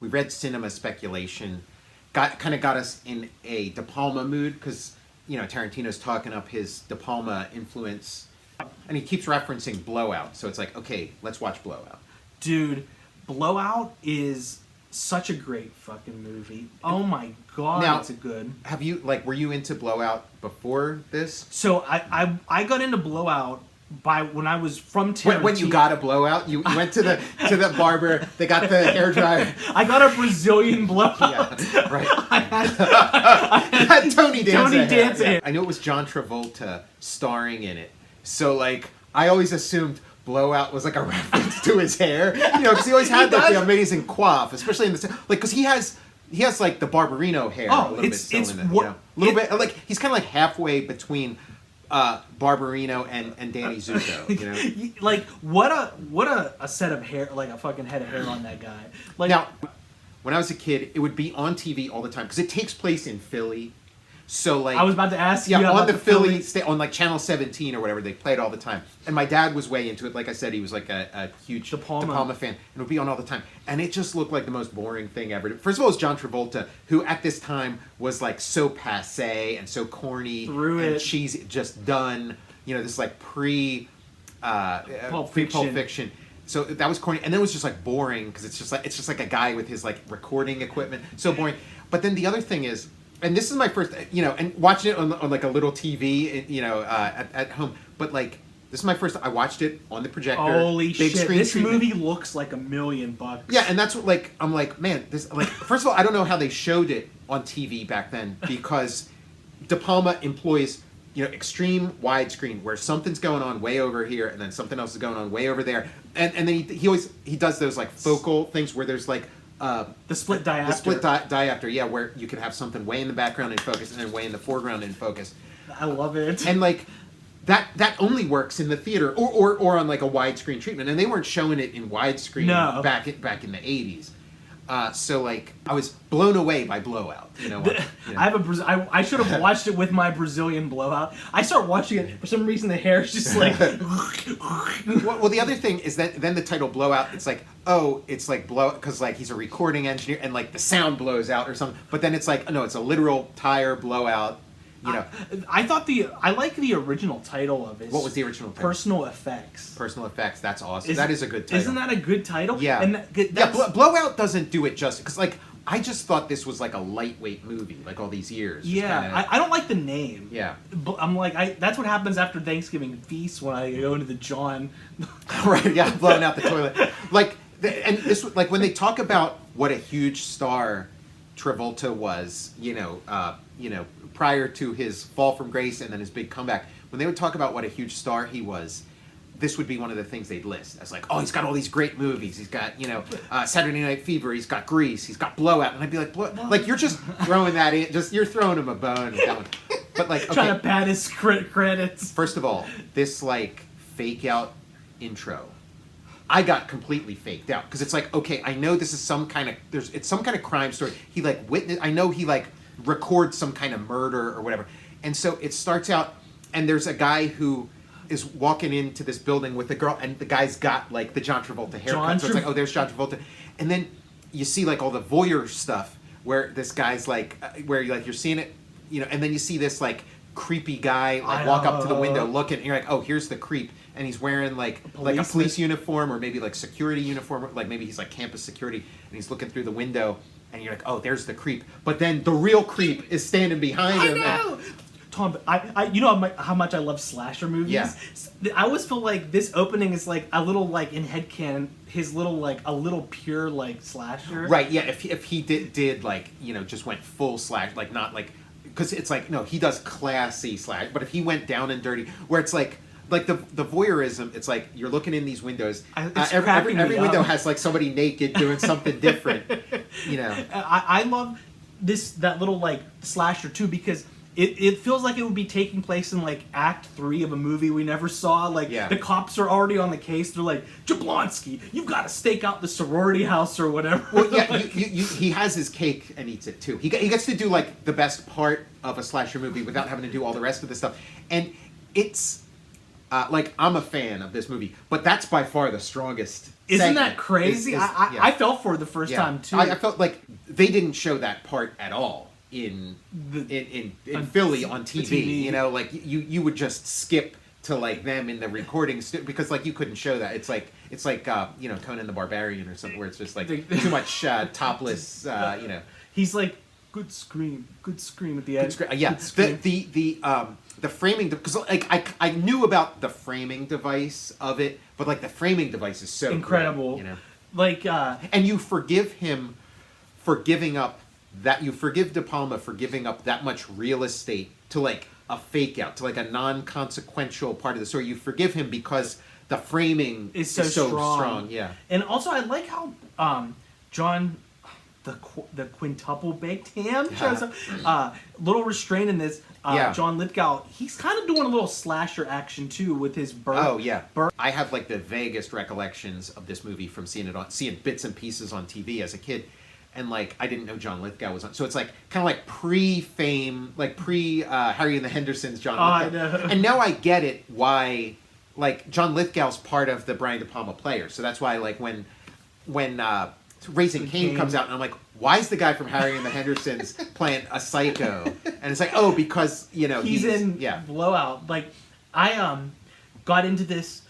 we read Cinema Speculation, got us in a DePalma mood, because, you know, Tarantino's talking up his DePalma influence, and he keeps referencing Blowout, so it's like, okay, let's watch Blowout. Dude, Blowout is such a great fucking movie. Oh my god, now, it's a good. Have you, like, were you into Blowout before this? So I got into Blowout by when I was from Tarantino. When you got a blowout, you went to the barber. They got the hairdryer. I got a Brazilian blowout. Yeah, right. I had Tony Danza. I knew it was John Travolta starring in it, so like I always assumed Blowout was like a reference to his hair, you know, because he always had like the amazing coif, especially in the like because he has like the Barbarino hair a little bit still in it, you know? A little bit like he's kind of like halfway between Barbarino and Danny Zuko, you know. Like what a set of hair, like a fucking head of hair on that guy. Like now, when I was a kid, it would be on TV all the time because it takes place in Philly. So like I was about to ask you on about the Philly on like Channel 17 or whatever, they play it all the time. And my dad was way into it. Like I said, he was like a huge DePalma fan, and it would be on all the time. And it just looked like the most boring thing ever. First of all, it was John Travolta, who at this time was like so passé and so corny and cheesy, just done. You know, this like Pulp Fiction. So that was corny, and then it was just like boring because it's just like a guy with his like recording equipment, so boring. But then the other thing is. And this is my first, you know, and watching it on like a little TV, you know, at home. But like, this is my first. I watched it on the projector. Holy big shit! Screen This treatment. movie looks like $1 million. Yeah, and that's what like I'm like, man, this like first of all, I don't know how they showed it on TV back then because De Palma employs, you know, extreme widescreen where something's going on way over here and then something else is going on way over there, and then he does those like focal things where there's like. The split diopter. The split diopter, yeah, where you can have something way in the background in focus and then way in the foreground in focus. I love it. And like that only works in the theater or on like a widescreen treatment, and they weren't showing it in widescreen back in the 80s. So like I was blown away by Blowout. You know, I should have watched it with my Brazilian Blowout. I start watching it for some reason. The hair is just like. well, the other thing is that then the title Blowout. It's like it's like blow because like he's a recording engineer and like the sound blows out or something. But then it's like no, it's a literal tire blowout. You know, I like the original title of it. What was the original title? Personal Effects. Personal Effects. That's awesome. That is a good title. Isn't that a good title? Yeah. And Blowout doesn't do it justice because like I just thought this was like a lightweight movie like all these years. Yeah, I don't like the name. Yeah. I'm like that's what happens after Thanksgiving feast when I go into the John. Right. Yeah. Blowing out the toilet. Like and this like when they talk about what a huge star Travolta was, you know, prior to his fall from grace and then his big comeback, when they would talk about what a huge star he was, this would be one of the things they'd list as like, oh, he's got all these great movies. He's got, you know, Saturday Night Fever. He's got Grease. He's got Blowout. And I'd be like, like you're just throwing that in. You're throwing him a bone with that one. But like, okay, trying to pad his credits. First of all, this like fake out intro. I got completely faked out because it's like, okay, I know this is some kind of it's some kind of crime story. He like I know he like records some kind of murder or whatever, and so it starts out, and there's a guy who is walking into this building with a girl, and the guy's got like the John Travolta haircut, so it's like, oh, there's John Travolta, and then you see like all the voyeur stuff where this guy's like, where you're seeing it, you know, and then you see this like creepy guy like walk up to the window looking, and you're like, oh, here's the creep. And he's wearing like a police uniform or maybe like security uniform, like maybe he's like campus security, and he's looking through the window, and you're like, oh, there's the creep. But then the real creep is standing behind him. I know. Tom, you know how much I love slasher movies. Yeah. I always feel like this opening is like a little like in headcanon, his little like a little pure like slasher. Right. Yeah. If he did like, you know, just went full slash, like not like, because it's like no, he does classy slash, but if he went down and dirty, where it's like the voyeurism, it's like you're looking in these windows. Every window has like somebody naked doing something different. You know, I love that little like slasher too because it feels like it would be taking place in like Act 3 of a movie we never saw. Like the cops are already on the case. They're like, Jablonski, you've got to stake out the sorority house or whatever. Well, yeah, he has his cake and eats it too. He gets to do like the best part of a slasher movie without having to do all the rest of the stuff, and it's. like I'm a fan of this movie, but that's by far the strongest. Isn't that crazy? I felt for it the first time too. I felt like they didn't show that part at all in Philly on TV. You know, like you would just skip to like them in the recording because like you couldn't show that. It's like you know, Conan the Barbarian or something where it's just like too much topless. You know, he's like good scream at the end. Yeah, the framing, because like I knew about the framing device of it, but like the framing device is so incredible. Great, you know, like and you forgive him for giving up that. You forgive DePalma for giving up that much real estate to like a fake out, to like a non-consequential part of the story. You forgive him because the framing is so strong. Yeah, and also I like how John. The quintuple baked ham shows up. Little restraint in this. John Lithgow, he's kind of doing a little slasher action too with his bird. Oh yeah, I have like the vaguest recollections of this movie from seeing bits and pieces on TV as a kid, and like I didn't know John Lithgow was on. So it's like kind of like pre-fame, like Harry and the Hendersons. John Lithgow. I know. And now I get it why, like John Lithgow's part of the Brian DePalma Players. So that's why like when Raising Cain comes out, and I'm like, why is the guy from Harry and the Hendersons playing a psycho? And it's like, oh, because, you know, he's in Blowout. Like, I got into this,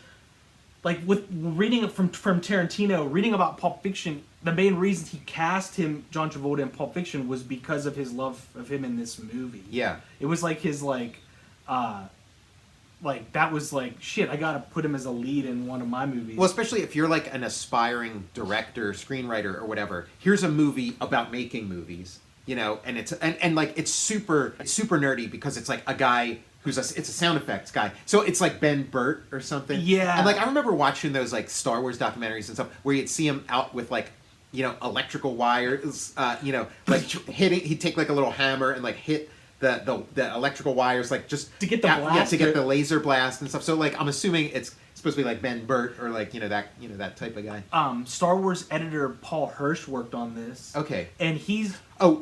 like, with reading from Tarantino, reading about Pulp Fiction. The main reason he cast him, John Travolta, in Pulp Fiction was because of his love of him in this movie. Yeah, it was like his like that was like shit. I gotta put him as a lead in one of my movies. Well, especially if you're like an aspiring director, screenwriter, or whatever. Here's a movie about making movies, you know, and it's and like it's super nerdy because it's like a guy it's a sound effects guy. So it's like Ben Burt or something. Yeah. And like I remember watching those like Star Wars documentaries and stuff where you'd see him out with like, you know, electrical wires, you know, like he'd take like a little hammer and like hit the electrical wires, like just to get the blast, to get the laser blast and stuff. So like I'm assuming it's supposed to be like Ben Burt or like that type of guy. Star Wars editor Paul Hirsch worked on this. Okay. And he's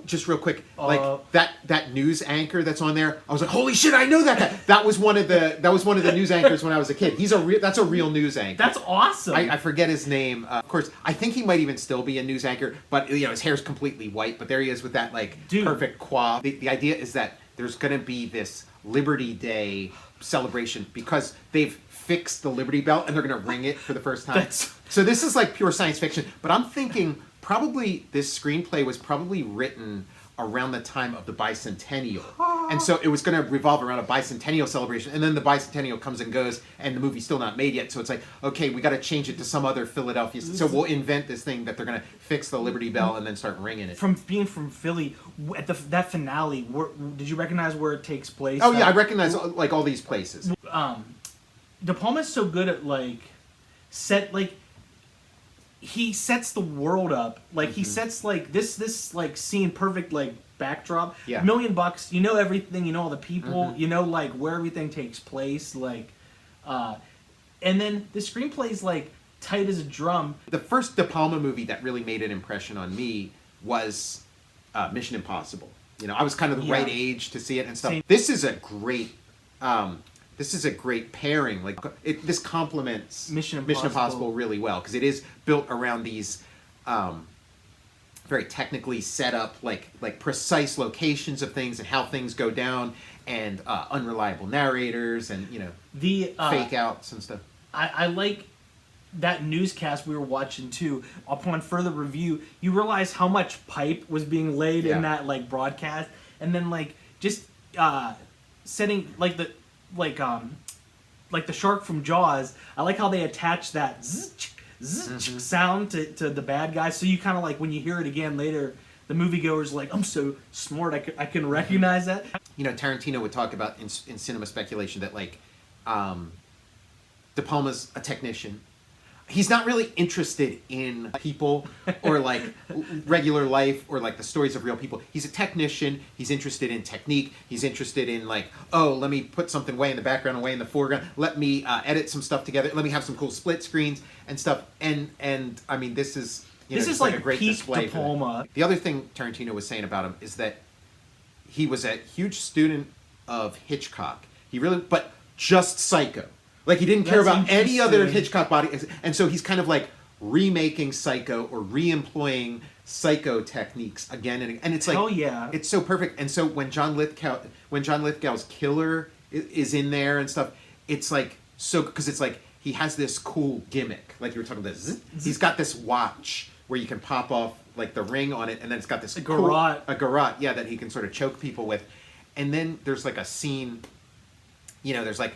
just real quick, like that news anchor that's on there. I was like, holy shit, I know that guy. That was one of the news anchors when I was a kid. That's a real news anchor. That's awesome. I forget his name. Of course, I think he might even still be a news anchor, but you know his hair's completely white. But there he is with that like perfect coif. The idea is that there's going to be this Liberty Day celebration because they've fixed the Liberty Bell and they're going to ring it for the first time. So this is like pure science fiction. But I'm thinking probably this screenplay was probably written around the time of the bicentennial. And so it was going to revolve around a bicentennial celebration. And then the bicentennial comes and goes and the movie's still not made yet. So it's like, okay, we got to change it to some other Philadelphia. So we'll invent this thing that they're going to fix the Liberty Bell and then start ringing it. From being from Philly, at that finale, did you recognize where it takes place? Oh yeah, I recognize like all these places. De Palma's so good at like he sets the world up. Like he sets like this like scene perfect like backdrop. Yeah. $1 million, you know everything, you know all the people, you know like where everything takes place, like and then the screenplay's like tight as a drum. The first De Palma movie that really made an impression on me was Mission Impossible. You know, I was kind of the right age to see it and stuff. Same. This is a great pairing. Like this complements Mission Impossible really well because it is built around these very technically set up, like precise locations of things and how things go down, and unreliable narrators and the fake outs and stuff. I like that newscast we were watching too. Upon further review, you realize how much pipe was being laid in that like broadcast, and then like just setting like the shark from Jaws. I like how they attach that sound to the bad guy, so you kind of like when you hear it again later, the moviegoer's like, I'm so smart, I can recognize that. You know, Tarantino would talk about in cinema speculation that like De Palma's a technician. He's not really interested in people or like regular life or like the stories of real people. He's a technician. He's interested in technique. He's interested in like, oh, let me put something way in the background and way in the foreground. Let me edit some stuff together. Let me have some cool split screens and stuff. And I mean, this is like a great peak display. De Palma. The other thing Tarantino was saying about him is that he was a huge student of Hitchcock. But just Psycho. Like he didn't care about any other interesting. Hitchcock body, and so he's kind of like remaking Psycho or re-employing Psycho techniques again and again. And it's like, hell yeah, it's so perfect. And so when John Lithgow's killer is in there and stuff, it's like so because it's like he has this cool gimmick, like you were talking about. He's got this watch where you can pop off like the ring on it, and then it's got this garrote, yeah, that he can sort of choke people with. And then there's like a scene, there's like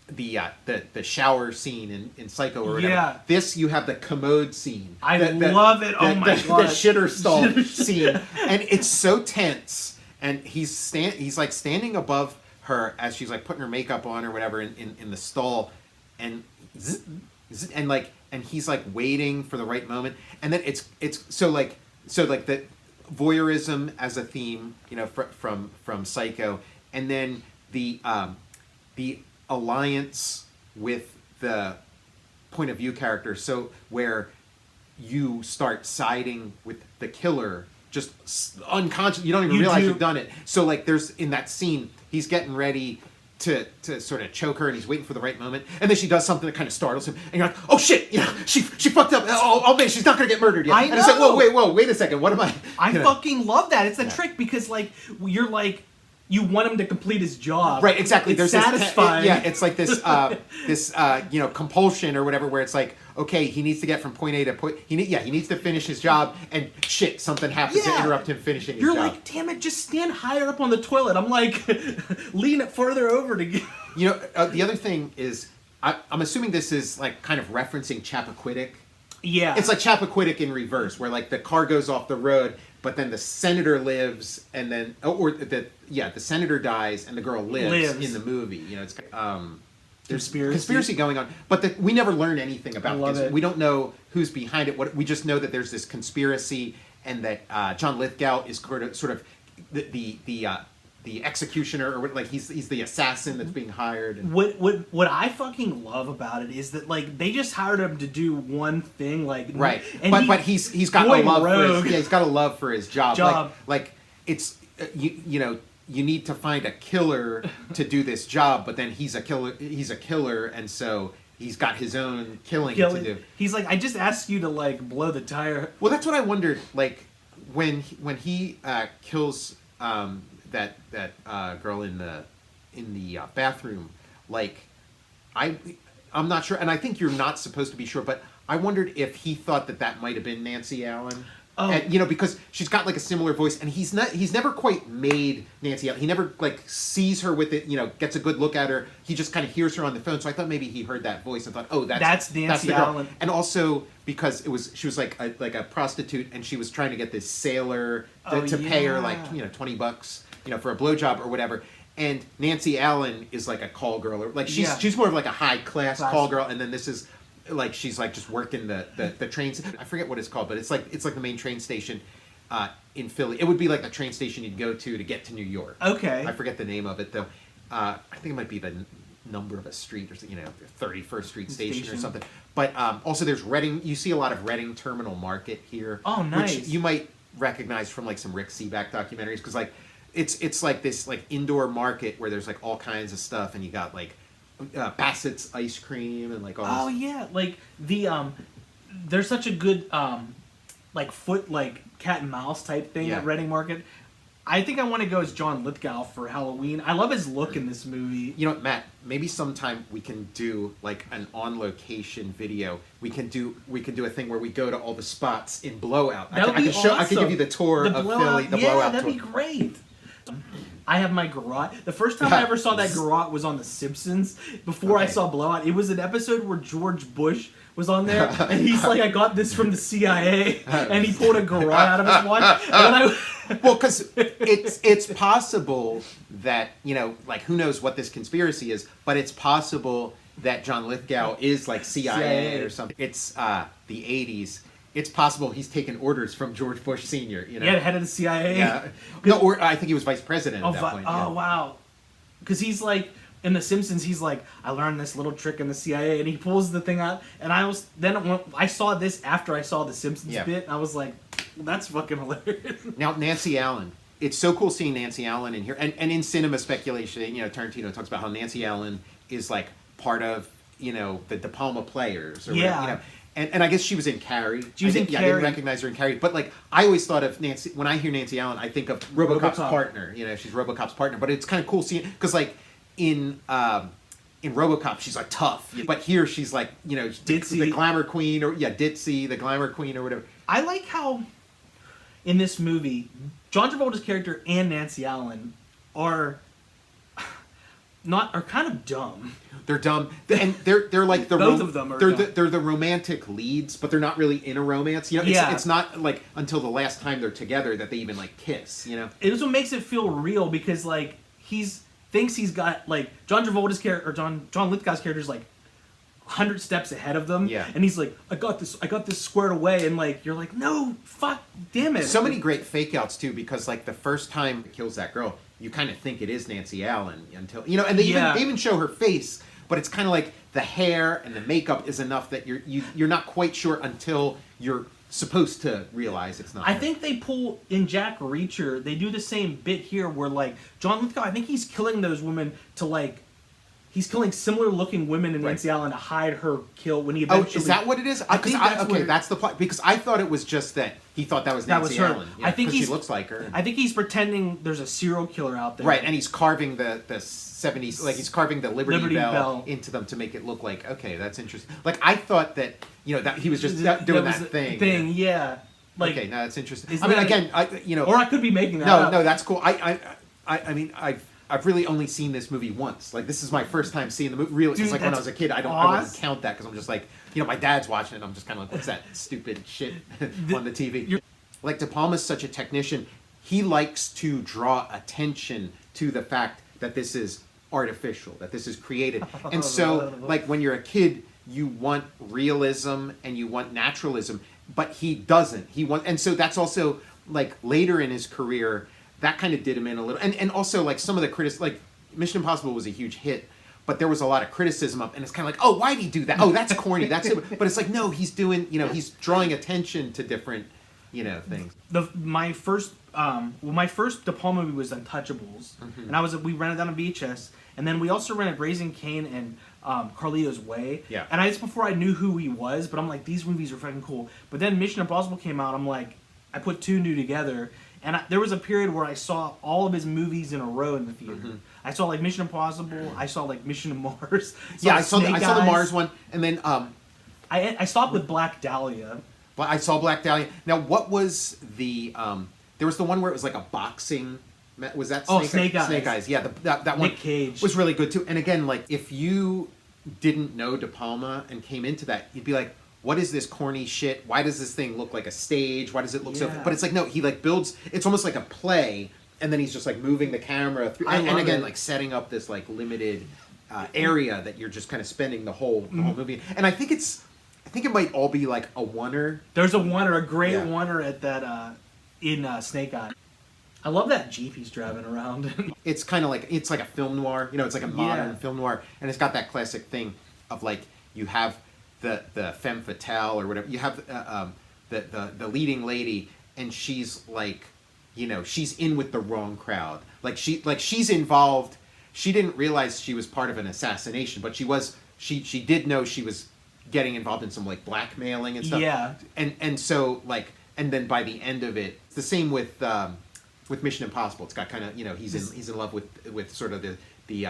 the shower scene in Psycho or whatever. Yeah. This you have the commode scene. I love it. Oh my god, the shitter stall scene, and it's so tense. And he's like standing above her as she's like putting her makeup on or whatever in the stall, and he's like waiting for the right moment, and then it's so like the voyeurism as a theme, from Psycho, and then the alliance with the point of view character, so where you start siding with the killer just unconscious, you don't even realize you've done it. So like there's in that scene, he's getting ready to sort of choke her, and he's waiting for the right moment, and then she does something that kind of startles him, and you're like, oh shit, she fucked up. Oh man, she's not gonna get murdered yet. I know. And it's like, whoa, wait a second, what am I? I fucking love that. It's a trick because like you're like. You want him to complete his job, right? Exactly. It's There's satisfying. It's like this, compulsion or whatever, where it's like, okay, he needs to get from point A to point. He needs to finish his job, and shit, something happens to interrupt him finishing his job. You're like, damn it, just stand higher up on the toilet. I'm like, lean it further over to get. The other thing is, I'm assuming this is like kind of referencing Chappaquiddick. Yeah. It's like Chappaquiddick in reverse, where like the car goes off the road, but then the senator lives, and then the senator dies, and the girl lives in the movie. It's there's conspiracy going on, but we never learn anything about this. We don't know who's behind it. We just know that there's this conspiracy, and that John Lithgow is sort of the executioner, or like he's the assassin that's being hired. And what I fucking love about it is that like they just hired him to do one thing, like right, and but he's got a love he's got a love for his job. Like it's you need to find a killer to do this job, but then he's a killer, and so he's got his own killing to do. He's like, I just asked you to like blow the tire. Well, that's what I wondered. Like when he kills that girl in the bathroom, like I'm not sure, and I think you're not supposed to be sure, but I wondered if he thought that might have been Nancy Allen. Oh. And, because she's got like a similar voice, and he's never quite made Nancy Allen. He never like sees her with it, gets a good look at her. He just kind of hears her on the phone. So I thought maybe he heard that voice and thought, oh, that's Nancy Allen. And also because she was like a prostitute, and she was trying to get this sailor to pay her like $20, for a blowjob or whatever. And Nancy Allen is like a call girl, or like she's more of like a high class call girl, and then this is. Like she's like just working the trains. I forget what it's called, but it's like the main train station in Philly. It would be like the train station you'd go to get to New York. Okay. I forget the name of it though. I think it might be the number of a street or 31st Street Station or something. But also there's Reading. You see a lot of Reading Terminal Market here. Oh, nice. Which you might recognize from like some Rick Seaback documentaries, because like it's like this like indoor market where there's like all kinds of stuff, and you got like. Bassett's ice cream and like all. Oh this. yeah, like the there's such a good like cat and mouse type thing at Reading Market. I think I want to go as John Lithgow for Halloween. I love his look in this movie. Matt, maybe sometime we can do like an on location video. We can do a thing where we go to all the spots in Blowout. That would be awesome. I can give you the tour of Philly. The Blowout that'd tour. be great. I have my garrote. The first time I ever saw that garrote was on The Simpsons. Before I saw Blowout, it was an episode where George Bush was on there, and he's like, "I got this from the CIA," and he pulled a garrote out of his watch. Well, because it's possible that like who knows what this conspiracy is, but it's possible that John Lithgow is like CIA or something. It's the '80s. It's possible he's taken orders from George Bush Sr. Yeah, the head of the CIA. Yeah. No, or I think he was vice president at that point. Oh, wow. Because he's like, in The Simpsons, he's like, I learned this little trick in the CIA, and he pulls the thing out, and I saw this after I saw the Simpsons bit, and I was like, well, that's fucking hilarious. Now, Nancy Allen. It's so cool seeing Nancy Allen in here. And in cinema speculation, Tarantino talks about how Nancy Allen is like part of you know, the DePalma players or Yeah. whatever, you know. And I guess she was in Carrie. She was in I Carrie. didn't recognize her in Carrie. But, like, I always thought of Nancy... When I hear Nancy Allen, I think of RoboCop's partner. You know, she's RoboCop's partner. But it's kind of cool seeing... Because, like, in RoboCop, she's, like, tough. But here, she's, like, you know... Ditzy. The glamour queen. Or, yeah, ditzy. The glamour queen or whatever. I like how, in this movie, John Travolta's character and Nancy Allen are kind of dumb. They're dumb, and they're like the Both of them are dumb. They're the romantic leads, but they're not really in a romance. You know, it's not like until the last time they're together that they even like kiss. You know, it also makes it feel real because like thinks he's got like John Travolta's character or John Lithgow's character is like 100 steps ahead of them. Yeah, and he's like, I got this squared away, and like you're like, no, fuck, damn it. So many great fake outs too, because like the first time he kills that girl, you kind of think it is Nancy Allen until you know, and they even show her face. But it's kind of like the hair and the makeup is enough that you're not quite sure until you're supposed to realize it's not. I think they pull in Jack Reacher. They do the same bit here where like John Lithgow. I think he's killing those women to like. He's killing similar looking women in Nancy Allen to hide her kill when he eventually... Oh, is that what it is? I think that's the plot. Because I thought it was just that he thought that was Nancy Allen. Yeah, I think she looks like her. I think he's pretending there's a serial killer out there. Right, and he's carving the 70s... Like, he's carving the Liberty Bell into them to make it look like, okay, that's interesting. Like, I thought that, you know, that he was just doing that thing. Yeah. Like, okay, no, that's interesting. I mean, again, you know... Or I could be making that up. No, that's cool. I mean, I've really only seen this movie once. Like, this is my first time seeing the movie. Really, Dude, it's like when I was a kid. I wouldn't count that because I'm just like, you know, my dad's watching it. And I'm just kind of like, what's that stupid shit on the TV? Like, DePalma's such a technician. He likes to draw attention to the fact that this is artificial, that this is created. And so, like, when you're a kid, you want realism and you want naturalism, but he doesn't. And so that's also, like, later in his career... That kind of did him in a little, and also like some of the critics, like Mission Impossible was a huge hit, but there was a lot of criticism up, and it's kind of like, oh, why'd he do that? Oh, that's corny. That's it. But it's like, no, he's doing, you know, he's drawing attention to different, you know, things. My first De Palma movie was Untouchables, and we rented that on VHS, and then we also rented Raising Cain and Carlito's Way. Yeah. And it's before I knew who he was, but I'm like, these movies are fucking cool. But then Mission Impossible came out. I'm like, I put two and two together. And there was a period where I saw all of his movies in a row in the theater. I saw like Mission Impossible. I saw like Mission to Mars. I saw the Mars one, and then I stopped with Black Dahlia. I saw Black Dahlia. Now, what was the? There was the one where it was like a boxing. Was that Snake Eyes? Snake Eyes. Yeah, that one Nick Cage was really good too. And again, like if you didn't know De Palma and came into that, you'd be like, what is this corny shit? Why does this thing look like a stage? Why does it look so... But it's like, no, he like builds... It's almost like a play, and then he's just like moving the camera through... And again, like setting up this like limited area that you're just kind of spending the whole movie. And I think it might all be like a oneer. There's a oneer, a great oneer at that... in Snake Eye. I love that Jeep he's driving around. It's kind of like... It's like a film noir. You know, it's like a modern film noir. And it's got that classic thing of like, you have... the femme fatale or whatever. You have the leading lady, and she's like, you know, she's in with the wrong crowd. She's involved. She didn't realize she was part of an assassination, but she did know she was getting involved in some like blackmailing and stuff. Yeah. And so like, and then by the end of it, it's the same with Mission Impossible. It's got kind of, you know, he's in love with sort of the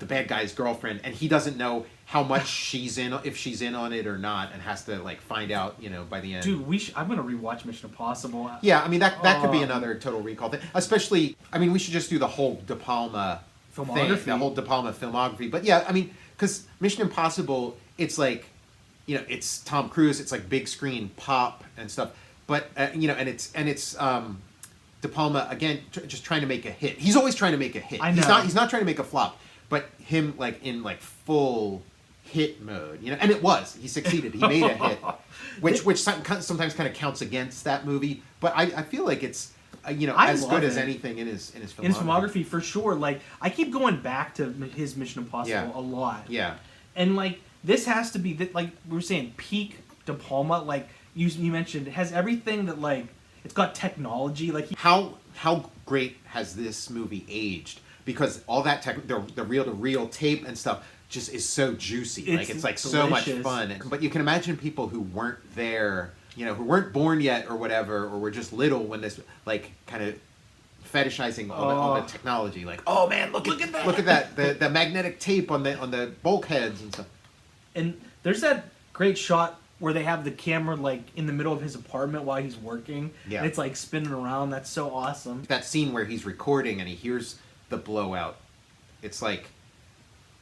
bad guy's girlfriend, and he doesn't know how much if she's in on it or not, and has to like find out, you know, by the end. Dude, I'm gonna rewatch Mission Impossible. Yeah, I mean that could be another Total Recall thing. Especially, I mean, we should just do the whole De Palma filmography, the whole De Palma filmography. But yeah, I mean, because Mission Impossible, it's like, you know, it's Tom Cruise, it's like big screen pop and stuff. But you know, and it's De Palma again, just trying to make a hit. He's always trying to make a hit. I know. He's not trying to make a flop, but him like in like full hit mode, you know. And it was. He succeeded. He made a hit, which sometimes kind of counts against that movie. But I feel like it's you know, as good as anything in his filmography. In his filmography for sure. Like I keep going back to his Mission Impossible a lot. Yeah. And like this has to be like we were saying, peak De Palma. Like you mentioned, it has everything that like. It's got technology, like how great has this movie aged? Because all that the reel-to-reel tape and stuff, just is so juicy. It's like delicious. so much fun. But you can imagine people who weren't there, who weren't born yet or whatever, or were just little when this, like, kind of fetishizing all the technology. Like, oh man, look at that! Look at that! The magnetic tape on the bulkheads and stuff. And there's that great shot where they have the camera like in the middle of his apartment while he's working. Yeah. And it's like spinning around. That's so awesome. That scene where he's recording and he hears the blowout. It's like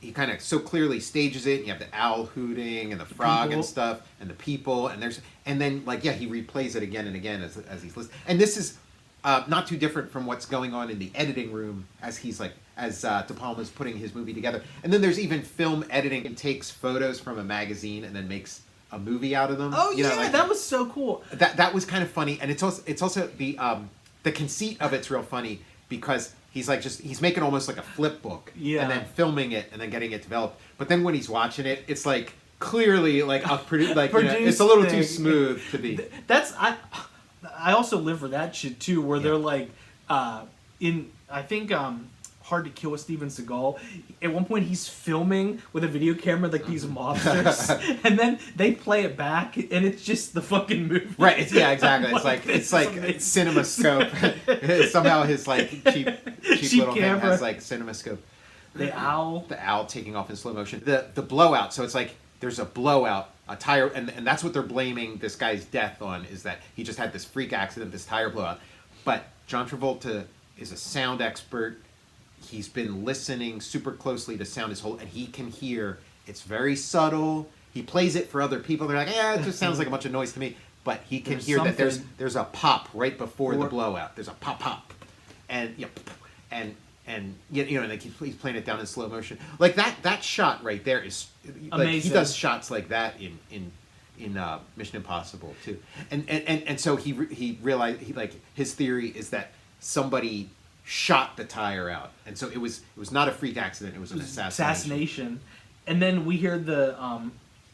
he kind of so clearly stages it. And you have the owl hooting and the frog and stuff and the people and then like he replays it again and again as he's listening. And this is not too different from what's going on in the editing room as he's like as DePalma's putting his movie together. And then there's even film editing. He takes photos from a magazine and then makes a movie out of them. Oh yeah, that was so cool. That was kind of funny, and it's also the conceit of it's real funny because he's making almost like a flip book, and then filming it and then getting it developed. But then when he's watching it, it's like clearly like a it's a little too smooth to be. I also live for that shit too, where they're like I think Hard to Kill with Steven Seagal. At one point, he's filming with a video camera like these mobsters, and then they play it back, and it's just the fucking movie. Right? Exactly. It's like CinemaScope. Somehow his like cheap little camera thing has like CinemaScope. The owl taking off in slow motion. The blowout. So it's like there's a blowout, a tire, and that's what they're blaming this guy's death on, is that he just had this freak accident, this tire blowout. But John Travolta is a sound expert. He's been listening super closely to sound and he can hear. It's very subtle. He plays it for other people. They're like, it just sounds like a bunch of noise to me. But he can hear that there's a pop right before the blowout. There's a pop, and and like he's playing it down in slow motion. Like that shot right there is like amazing. He does shots like that in Mission Impossible too. And so he realized his theory is that somebody shot the tire out, and so it was not a freak accident. It was an assassination. And then we hear the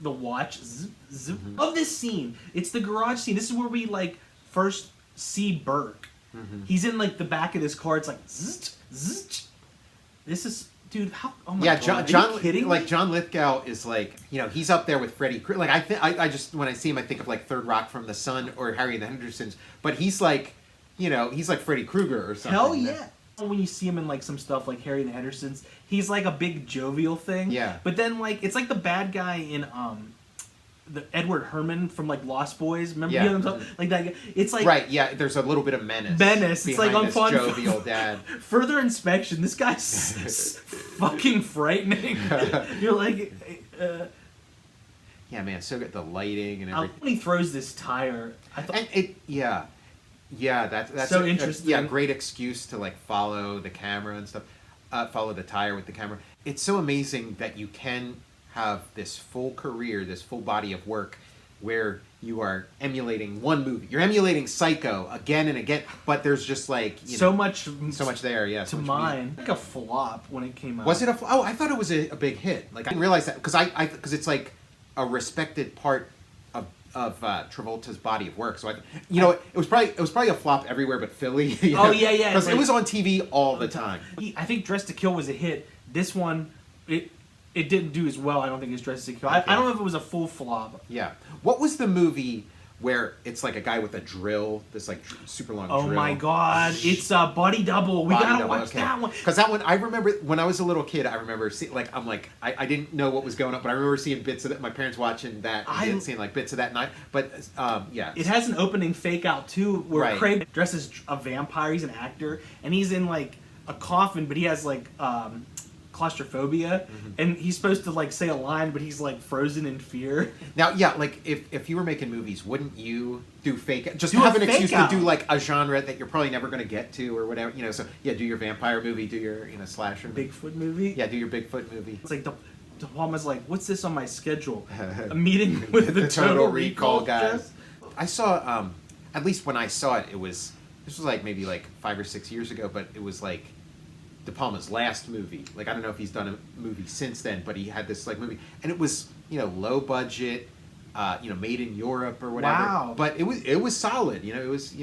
watch of this scene. It's the garage scene. This is where we like first see Burke. Mm-hmm. He's in like the back of this car. It's like zzz, zzz. This is dude. How? Oh my god! John, are you kidding like me? John Lithgow is like he's up there with Freddie Krueger. Like I just when I see him I think of like Third Rock from the Sun or Harry and the Hendersons. But he's like. He's like Freddy Krueger or something. Hell yeah. When you see him in like some stuff like Harry and the Hendersons, he's like a big jovial thing. Yeah. But then like it's like the bad guy in the Edward Herman from like Lost Boys. Remember him? Like that guy. It's like right. Yeah. There's a little bit of menace. It's like on fun jovial dad. Further inspection. This guy's fucking frightening. You're like. Yeah, man. So good. The lighting and everything. When he throws this tire, I thought. And it. Yeah. Yeah, that's so interesting. Great excuse to like follow the camera and stuff, follow the tire with the camera. It's so amazing that you can have this full career, this full body of work, where you are emulating one movie. You're emulating Psycho again and again, but there's just like so much there. Yeah, to mine, like a flop when it came out. Was it a flop? Oh, I thought it was a big hit. Like I didn't realize that because it's like a respected part of Travolta's body of work, so it was probably a flop everywhere but Philly. Oh yeah, because it was on TV all the time. I think Dressed to Kill was a hit. This one, it didn't do as well. I don't think as Dressed to Kill. Okay. I don't know if it was a full flop. Yeah. What was the movie where it's like a guy with a drill, this like super long drill? Oh my god, it's a Body Double. We gotta watch that one. Because that one, I remember when I was a little kid, I remember seeing, like, I didn't know what was going on, but I remember seeing bits of that, my parents watching that, and seeing like bits of that night. But yeah. It has an opening fake out too, where Craig dresses a vampire, he's an actor, and he's in like a coffin, but he has like claustrophobia, and he's supposed to like say a line, but he's like frozen in fear. Now, yeah, like if you were making movies, wouldn't you do fake? Just have an excuse to do like a genre that you're probably never going to get to or whatever, So yeah, do your vampire movie, do your slasher, Bigfoot movie. Yeah, do your Bigfoot movie. It's like DePalma's like, what's this on my schedule? A meeting with the Total Recall guys. I saw, at least when I saw it, this was like maybe like 5 or 6 years ago, but it was like DePalma's last movie. Like, I don't know if he's done a movie since then, but he had this like movie, and it was low budget, made in Europe or whatever. Wow. But it was solid. It was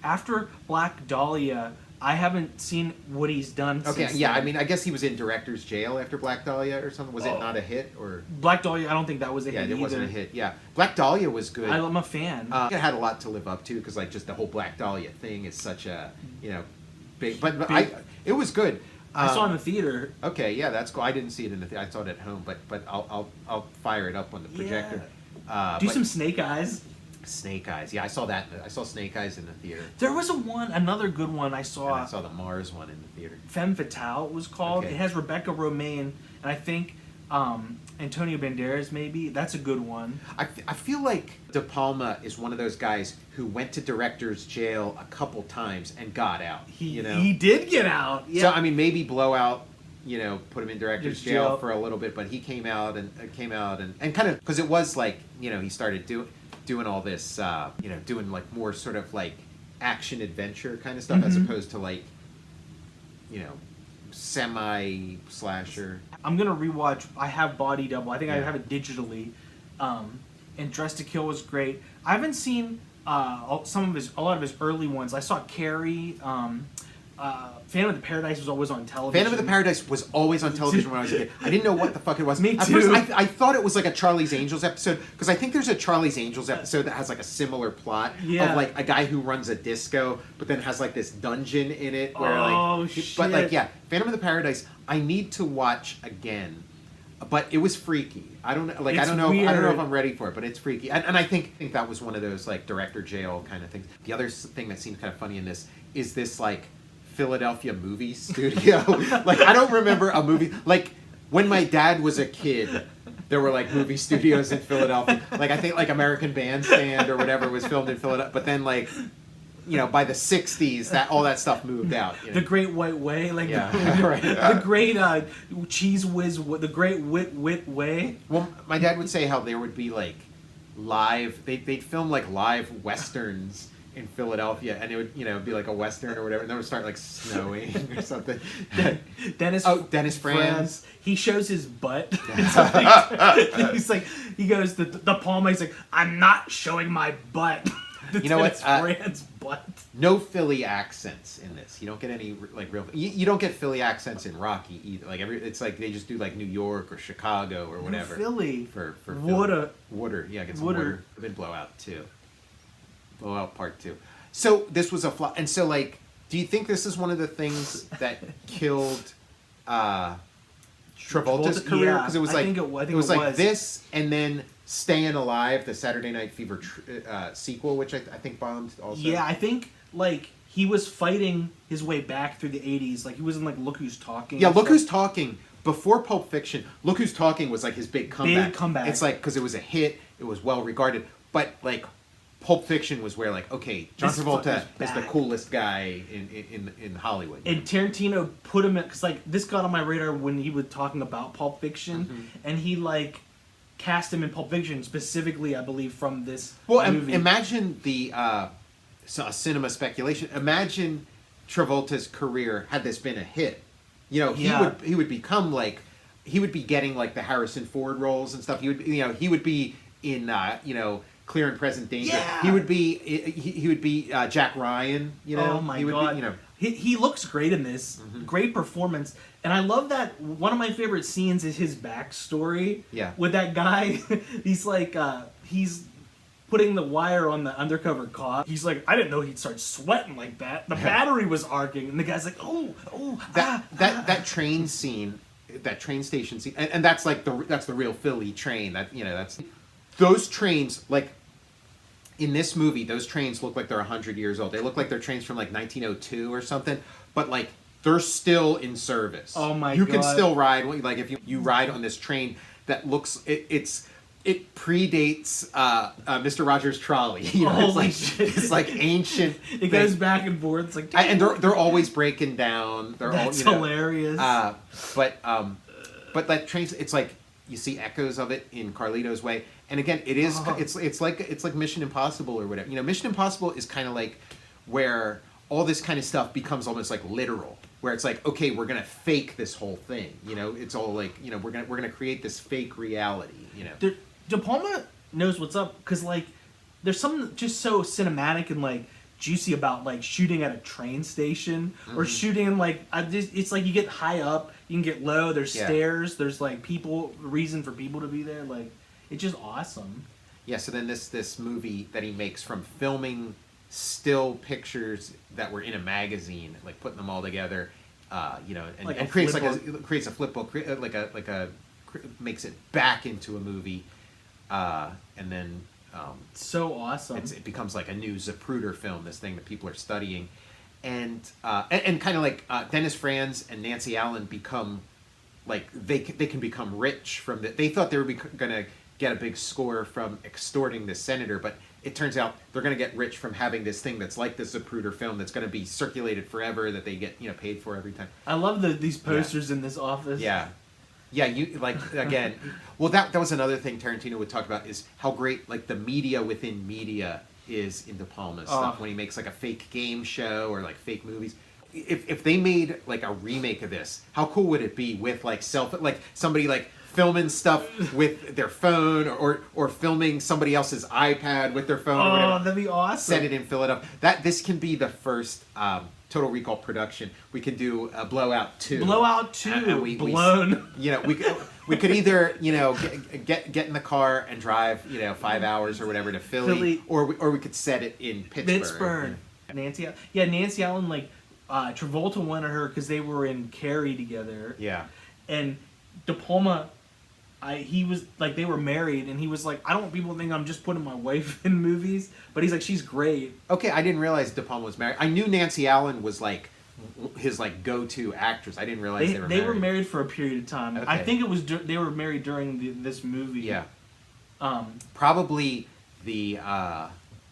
After Black Dahlia, I haven't seen what he's done. Okay, since yeah, then. I mean, I guess he was in director's jail after Black Dahlia or something. Was it not a hit or? Black Dahlia? I don't think that was a hit. Yeah, it either. wasn't a hit. Yeah, Black Dahlia was good. I'm a fan. It had a lot to live up to because like just the whole Black Dahlia thing is such a big. But it was good. I saw it in the theater. Okay, yeah, that's cool. I didn't see it in the theater. I saw it at home, but I'll fire it up on the projector. Yeah. Do some Snake Eyes. Snake Eyes. Yeah, I saw that. I saw Snake Eyes in the theater. There was another good one I saw. And I saw the Mars one in the theater. Femme Fatale it was called. Okay. It has Rebecca Romaine and I think Antonio Banderas maybe. That's a good one. I feel like DePalma is one of those guys who went to director's jail a couple times and got out. He did get out. Yeah. So I mean, maybe Blowout, put him in director's jail for a little bit, but he came out and kind of because it was like he started doing all this doing like more sort of like action adventure kind of stuff as opposed to like semi slasher. I'm gonna rewatch. I have Body Double. I think I have it digitally. And Dress to Kill was great. I haven't seen a lot of his early ones. I saw Carrie. Phantom of the Paradise was always on television. Phantom of the Paradise was always on television when I was a kid. I didn't know what the fuck it was. Me too. At first, I thought it was like a Charlie's Angels episode because I think there's a Charlie's Angels episode that has like a similar plot of like a guy who runs a disco, but then has like this dungeon in it where shit. But like Phantom of the Paradise, I need to watch again. But it was freaky. I don't know. Like I don't know if I'm ready for it, but it's freaky. And I think that was one of those like director jail kind of things. The other thing that seems kind of funny in this is this like Philadelphia movie studio. Like I don't remember a movie like when my dad was a kid. There were like movie studios in Philadelphia. Like I think like American Bandstand or whatever was filmed in Philadelphia. But then like by the '60s, all that stuff moved out. The Great White Way, like right. The Great Cheese Whiz, the Great Wit Way. Well, my dad would say how there would be like live. They'd film like live westerns in Philadelphia, and it would be like a western or whatever, and then it would start like snowing or something. Dennis Franz. He shows his butt. He's like, he goes the Palma. He's like, I'm not showing my butt. You know what? Franz butt. No Philly accents in this. You don't get any like real. You don't get Philly accents in Rocky either. Like it's like they just do like New York or Chicago or whatever. Philly for Water. Yeah, get some water. I've been Blowout too. Blowout Part 2. So this was a flop. And so like, do you think this is one of the things that killed Travolta's career? Because it was like it was like this, and then Staying Alive, the Saturday Night Fever sequel, which I think bombed also. Yeah, I think like he was fighting his way back through the 80s. Like he was in like Look Who's Talking. Yeah, Look Who's Talking. Before Pulp Fiction, Look Who's Talking was like his big comeback. It's like because it was a hit, it was well regarded, but like Pulp Fiction was where like, okay, John Travolta is the coolest guy in Hollywood. And Tarantino put him in, because like this got on my radar when he was talking about Pulp Fiction, and he like cast him in Pulp Fiction specifically, I believe, from this movie. Imagine a cinema speculation. Imagine Travolta's career had this been a hit. He would become like, he would be getting like the Harrison Ford roles and stuff. He would be in Clear and Present Danger. Yeah. He would be Jack Ryan. Oh my God. He looks great in this. Great performance. And I love that one of my favorite scenes is his backstory. Yeah. With that guy. He's like, he's putting the wire on the undercover cop. He's like, I didn't know he'd start sweating like that. The battery was arcing. And the guy's like, that train scene, that train station scene. And that's like that's the real Philly train. That's those trains, like, in this movie, those trains look like they're 100 years old. They look like they're trains from, like, 1902 or something. But, like, they're still in service. Oh, my God. You can still ride. Like, if you ride on this train that looks... It predates Mr. Rogers' Trolley. Holy shit. It's, like, ancient. It goes back and forth. It's like... And they're always breaking down. That's hilarious. But that train... It's, like... You see echoes of it in Carlito's Way, and again, it is it's like Mission Impossible or whatever. Mission Impossible is kind of like where all this kind of stuff becomes almost like literal, where it's like, okay, we're gonna fake this whole thing. It's all like, we're gonna create this fake reality. De Palma knows what's up because like there's something just so cinematic and like juicy about like shooting at a train station or shooting in like it's like you get high up, you can get low. There's stairs. There's like reason for people to be there. Like it's just awesome. Yeah. So then this movie that he makes from filming still pictures that were in a magazine, like putting them all together, and creates a flip book, makes it back into a movie, and then. So awesome! It becomes like a new Zapruder film. This thing that people are studying, and kind of like Dennis Franz and Nancy Allen become like they can become rich from that. They thought they were going to get a big score from extorting the senator, but it turns out they're going to get rich from having this thing that's like the Zapruder film that's going to be circulated forever, that they get paid for every time. I love these posters in this office. Yeah. Yeah, you like again. Well, that was another thing Tarantino would talk about is how great like the media within media is in DePalma's stuff when he makes like a fake game show or like fake movies. If they made like a remake of this, how cool would it be with like somebody like filming stuff with their phone or filming somebody else's iPad with their phone? Or whatever. That'd be awesome. Set it in Philadelphia. This can be the first. Total Recall production. We can do a Blowout 2. Blowout 2. And Blown. We could either get in the car and drive 5 hours or whatever to Philly. Or we could set it in Pittsburgh. Nancy Allen, like Travolta wanted her because they were in Carrie together. Yeah. And De Palma, he was like, they were married, and he was like, I don't want people to think I'm just putting my wife in movies, but he's like, she's great. Okay, I didn't realize DePalma was married. I knew Nancy Allen was like his like go-to actress. I didn't realize they were married. They were married for a period of time. Okay. I think it was they were married during this movie. Yeah. Probably the.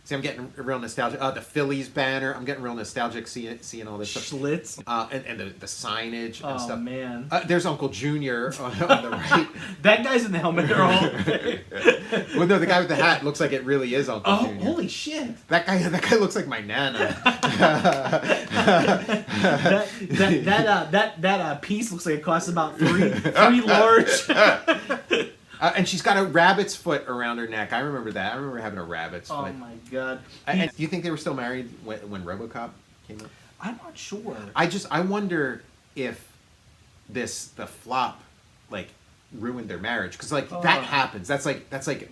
See, I'm getting real nostalgic. The Phillies banner. I'm getting real nostalgic seeing all this stuff. Schlitz. And the signage and stuff. Oh, man. There's Uncle Junior on the right. That guy's in the helmet. Well, no, the guy with the hat looks like it really is Uncle Junior. Oh, holy shit. That guy looks like my Nana. that piece looks like it costs about three large. And she's got a rabbit's foot around her neck. I remember that. I remember having a rabbit's foot. Oh my god! And do you think they were still married when RoboCop came out? I'm not sure. I wonder if the flop like ruined their marriage, because like that happens. That's like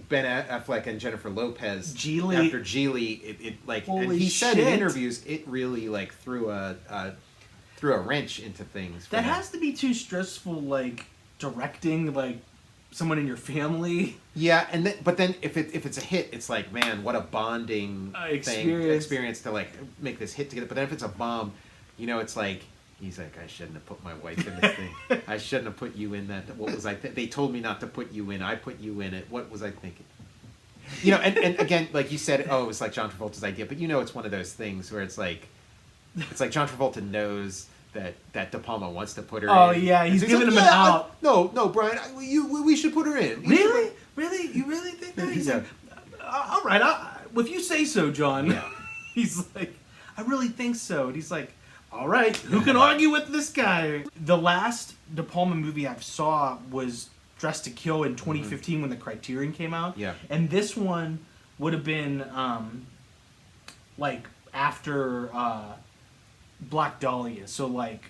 Ben Affleck and Jennifer Lopez. Geely. After Geely, it like, holy and he said shit. in interviews it really like threw a wrench into things. That has to be too stressful, like directing like someone in your family. Yeah, but then if it's a hit, it's like, man, what a bonding experience to like make this hit together. But then if it's a bomb, it's like he's like, I shouldn't have put my wife in this thing. I shouldn't have put you in that. What was I? They told me not to put you in. I put you in it. What was I thinking? And again, like you said, it was like John Travolta's idea. But it's one of those things where it's like John Travolta knows that De Palma wants to put her in. Oh yeah, he's giving him an out. No, Brian, we should put her in. Really? Really? You really think that? He's like, all right, if you say so, John. Yeah. He's like, I really think so. And he's like, all right, who can argue with this guy? The last De Palma movie I saw was Dressed to Kill in 2015 when the Criterion came out. Yeah. And this one would have been like after Black Dahlia, so like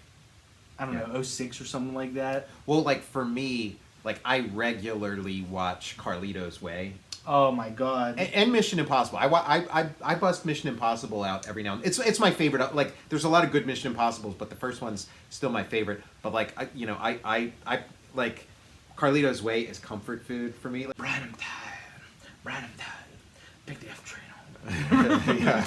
I don't know, 06 or something like that. Well, like for me, like I regularly watch Carlito's Way. Oh my god! And Mission Impossible. I bust Mission Impossible out every now and then. It's my favorite. Like there's a lot of good Mission Impossibles, but the first one's still my favorite. But like I like Carlito's Way is comfort food for me. Like, Brian, I'm tired. Pick the F train on. Yeah.